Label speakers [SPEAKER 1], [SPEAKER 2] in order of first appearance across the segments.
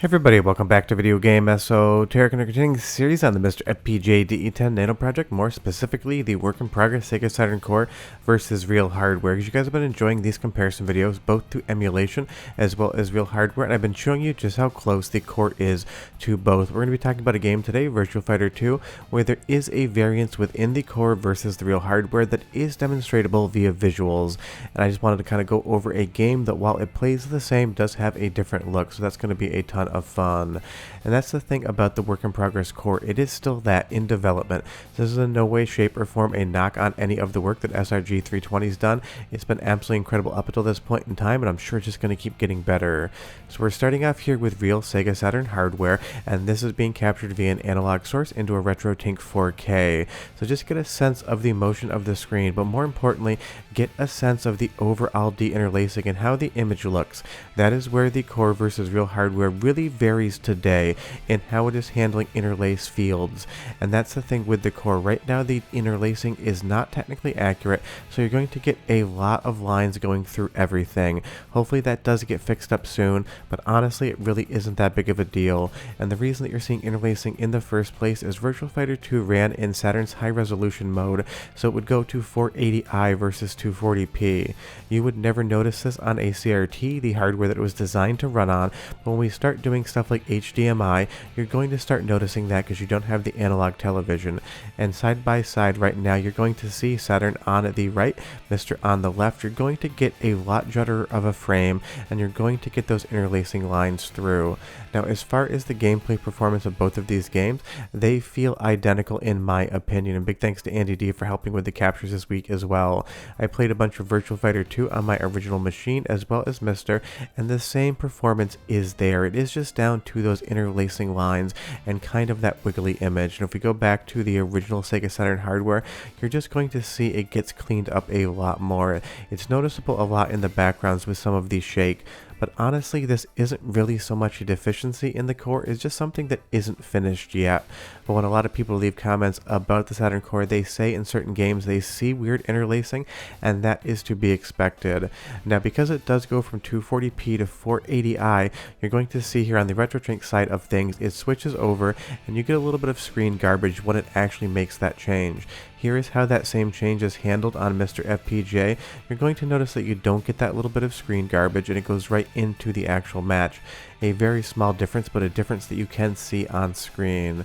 [SPEAKER 1] Hey everybody, welcome back to Video Game Esoteric and a continuing series on the MiSTer FPGA DE10 Nano project, more specifically the work in progress Sega Saturn Core versus real hardware. Because you guys have been enjoying these comparison videos both to emulation as well as real hardware, and I've been showing you just how close the core is to both. We're going to be talking about a game today, Virtua Fighter 2, where there is a variance within the core versus the real hardware that is demonstratable via visuals. And I just wanted to kind of go over a game that, while it plays the same, does have a different look. So that's going to be a ton of fun. And that's the thing about the work in progress core. It is still that in development. This is in no way, shape, or form a knock on any of the work that SRG 320's done. It's been absolutely incredible up until this point in time, and I'm sure it's just going to keep getting better. So we're starting off here with real Sega Saturn hardware, and this is being captured via an analog source into a RetroTink 4K. So just get a sense of the motion of the screen, but more importantly, get a sense of the overall deinterlacing and how the image looks. That is where the core versus real hardware really varies today in how it is handling interlace fields. And that's the thing with the core. Right now the interlacing is not technically accurate, so you're going to get a lot of lines going through everything. Hopefully that does get fixed up soon, but honestly it really isn't that big of a deal. And the reason that you're seeing interlacing in the first place is Virtua Fighter 2 ran in Saturn's high resolution mode, so it would go to 480i versus 240p. You would never notice this on a CRT, the hardware that it was designed to run on, but when we start doing stuff like HDMI, you're going to start noticing that because you don't have the analog television. And side by side right now, you're going to see Saturn on the right, MiSTer on the left. You're going to get a lot judder of a frame, and you're going to get those interlacing lines through. Now, as far as the gameplay performance of both of these games, they feel identical in my opinion, and big thanks to Andy D for helping with the captures this week as well. I played a bunch of Virtua Fighter 2 on my original machine as well as MiSTer, and the same performance is there. It is just down to those interlacing lines and kind of that wiggly image. And if we go back to the original Sega Saturn hardware, you're just going to see it gets cleaned up a lot more. It's noticeable a lot in the backgrounds with some of the shake. But honestly, this isn't really so much a deficiency in the core, it's just something that isn't finished yet. But when a lot of people leave comments about the Saturn core, they say in certain games they see weird interlacing, and that is to be expected. Now, because it does go from 240p to 480i, you're going to see here on the RetroTink side of things, it switches over, and you get a little bit of screen garbage when it actually makes that change. Here is how that same change is handled on MiSTer FPGA. You're going to notice that you don't get that little bit of screen garbage, and it goes right into the actual match. A very small difference, but a difference that you can see on screen.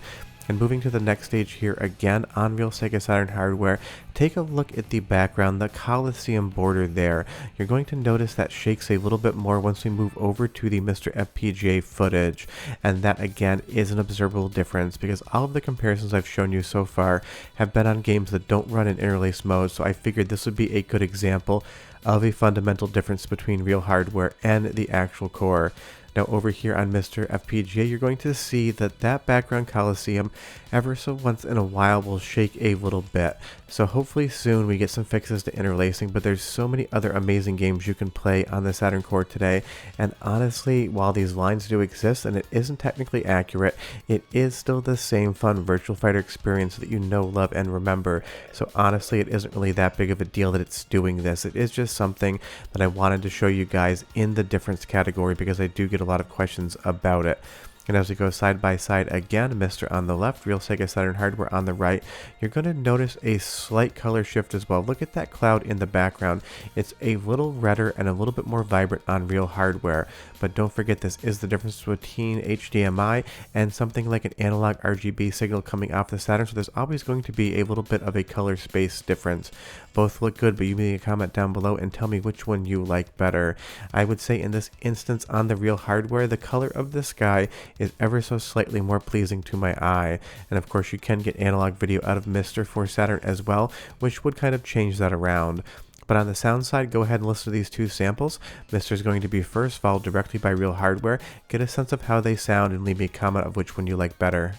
[SPEAKER 1] And moving to the next stage here, again on real Sega Saturn hardware, take a look at the background, the Coliseum border there. You're going to notice that shakes a little bit more once we move over to the MiSTer FPGA footage. And that again is an observable difference because all of the comparisons I've shown you so far have been on games that don't run in interlace mode, so I figured this would be a good example of a fundamental difference between real hardware and the actual core. Now over here on MiSTer FPGA, you're going to see that that background Coliseum ever so once in a while will shake a little bit. So hopefully soon we get some fixes to interlacing, but there's so many other amazing games you can play on the Saturn core today. And honestly, while these lines do exist and it isn't technically accurate, it is still the same fun Virtua Fighter experience that you know, love, and remember. So honestly, it isn't really that big of a deal that it's doing this. It is just something that I wanted to show you guys in the difference category because I do get a lot of questions about it. And as we go side by side again, MiSTer on the left, real Sega Saturn hardware on the right, you're going to notice a slight color shift as well. Look at that cloud in the background. It's a little redder and a little bit more vibrant on real hardware. But don't forget, this is the difference between HDMI and something like an analog RGB signal coming off the Saturn, so there's always going to be a little bit of a color space difference. Both look good, but you may comment down below and tell me which one you like better. I would say in this instance on the real hardware, the color of the sky is ever so slightly more pleasing to my eye. And of course you can get analog video out of MiSTer for Saturn as well, which would kind of change that around. But on the sound side, go ahead and listen to these two samples. MiSTer is going to be first, followed directly by real hardware. Get a sense of how they sound and leave me a comment of which one you like better.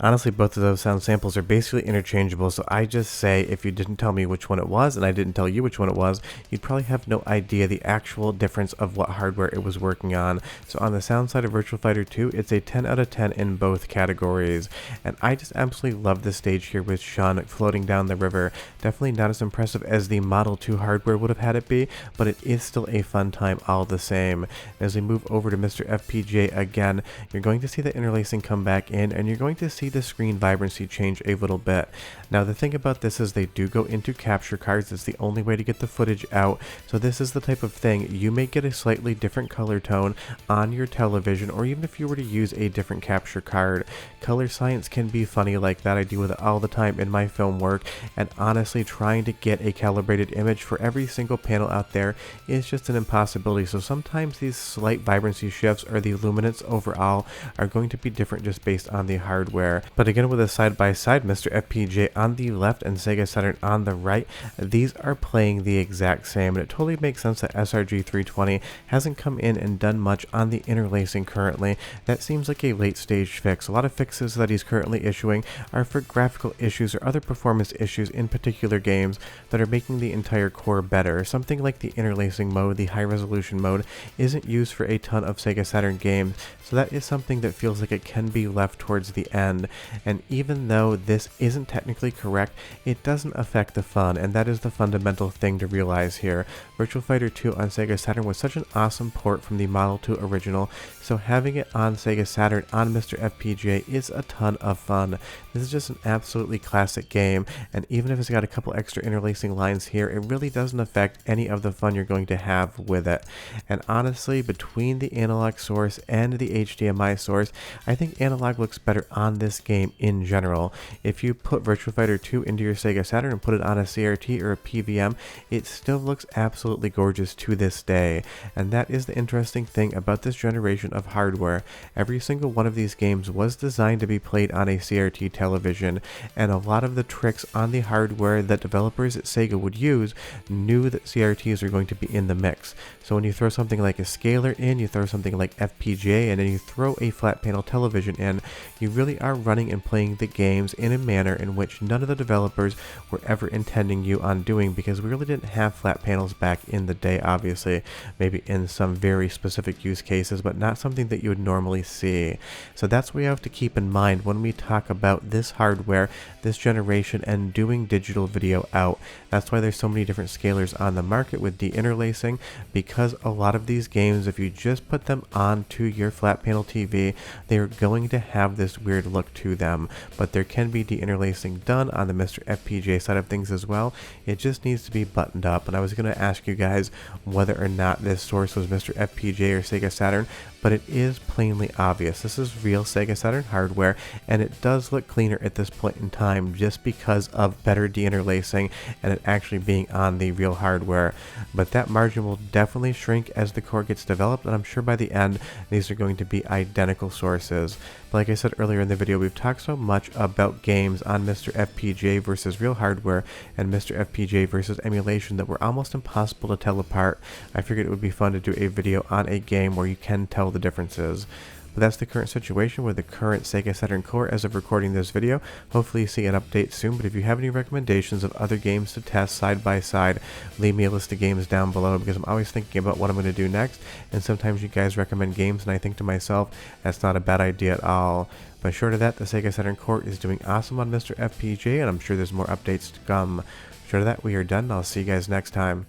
[SPEAKER 1] Honestly, both of those sound samples are basically interchangeable, so I just say if you didn't tell me which one it was and I didn't tell you which one it was, you'd probably have no idea the actual difference of what hardware it was working on. So on the sound side of Virtua Fighter 2, it's a 10 out of 10 in both categories. And I just absolutely love the stage here with Sean floating down the river. Definitely not as impressive as the Model 2 hardware would have had it be, but it is still a fun time all the same. As we move over to MiSTer FPGA again, you're going to see the interlacing come back in, and you're going to see the screen vibrancy change a little bit. Now the thing about this is they do go into capture cards. It's the only way to get the footage out. So this is the type of thing you may get a slightly different color tone on your television, or even if you were to use a different capture card. Color science can be funny like that. I deal with it all the time in my film work, and honestly trying to get a calibrated image for every single panel out there is just an impossibility. So sometimes these slight vibrancy shifts or the luminance overall are going to be different just based on the hardware. But again, with a side-by-side MiSTer FPGA on the left and Sega Saturn on the right, these are playing the exact same, and it totally makes sense that SRG320 hasn't come in and done much on the interlacing currently. That seems like a late stage fix. A lot of fixes that he's currently issuing are for graphical issues or other performance issues in particular games that are making the entire core better. Something like the interlacing mode, the high resolution mode, isn't used for a ton of Sega Saturn games, so that is something that feels like it can be left towards the end. And even though this isn't technically correct, it doesn't affect the fun, and that is the fundamental thing to realize here. Virtua Fighter 2 on Sega Saturn was such an awesome port from the Model 2 original, so having it on Sega Saturn on MiSTer FPGA is a ton of fun. This is just an absolutely classic game, and even if it's got a couple extra interlacing lines here, it really doesn't affect any of the fun you're going to have with it. And honestly, between the analog source and the HDMI source, I think analog looks better on this game in general. If you put Virtua Fighter 2 into your Sega Saturn and put it on a CRT or a PVM, it still looks absolutely gorgeous to this day. And that is the interesting thing about this generation of hardware. Every single one of these games was designed to be played on a CRT television, and a lot of the tricks on the hardware that developers at Sega would use knew that CRTs are going to be in the mix. So when you throw something like a scaler in, you throw something like FPGA, and then you throw a flat panel television in, you really are running and playing the games in a manner in which none of the developers were ever intending you on doing, because we really didn't have flat panels back in the day, obviously. Maybe in some very specific use cases, but not something that you would normally see. So that's what we have to keep in mind when we talk about this hardware, this generation, and doing digital video out. That's why there's so many different scalers on the market with de-interlacing, because a lot of these games, if you just put them onto your flat panel TV, they're going to have this weird look to them. But there can be de-interlacing done on the MiSTer FPGA side of things as well. It just needs to be buttoned up. And I was going to ask you guys whether or not this source was MiSTer FPGA or Sega Saturn, but it is plainly obvious. This is real Sega Saturn hardware, and it does look cleaner at this point in time just because of better de-interlacing and it actually being on the real hardware. But that margin will definitely shrink as the core gets developed, and I'm sure by the end these are going to be identical sources. But like I said earlier in the video, we've talked so much about games on MiSTer FPGA versus real hardware and MiSTer FPGA versus emulation that were almost impossible to tell apart. I figured it would be fun to do a video on a game where you can tell the differences. But that's the current situation with the current Sega Saturn core as of recording this video. Hopefully you see an update soon, but if you have any recommendations of other games to test side by side, leave me a list of games down below, because I'm always thinking about what I'm going to do next, and sometimes you guys recommend games and I think to myself, that's not a bad idea at all. But short of that, the Sega Saturn core is doing awesome on MiSTer FPGA, and I'm sure there's more updates to come. Short of that, we are done, and I'll see you guys next time.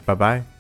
[SPEAKER 1] Bye bye.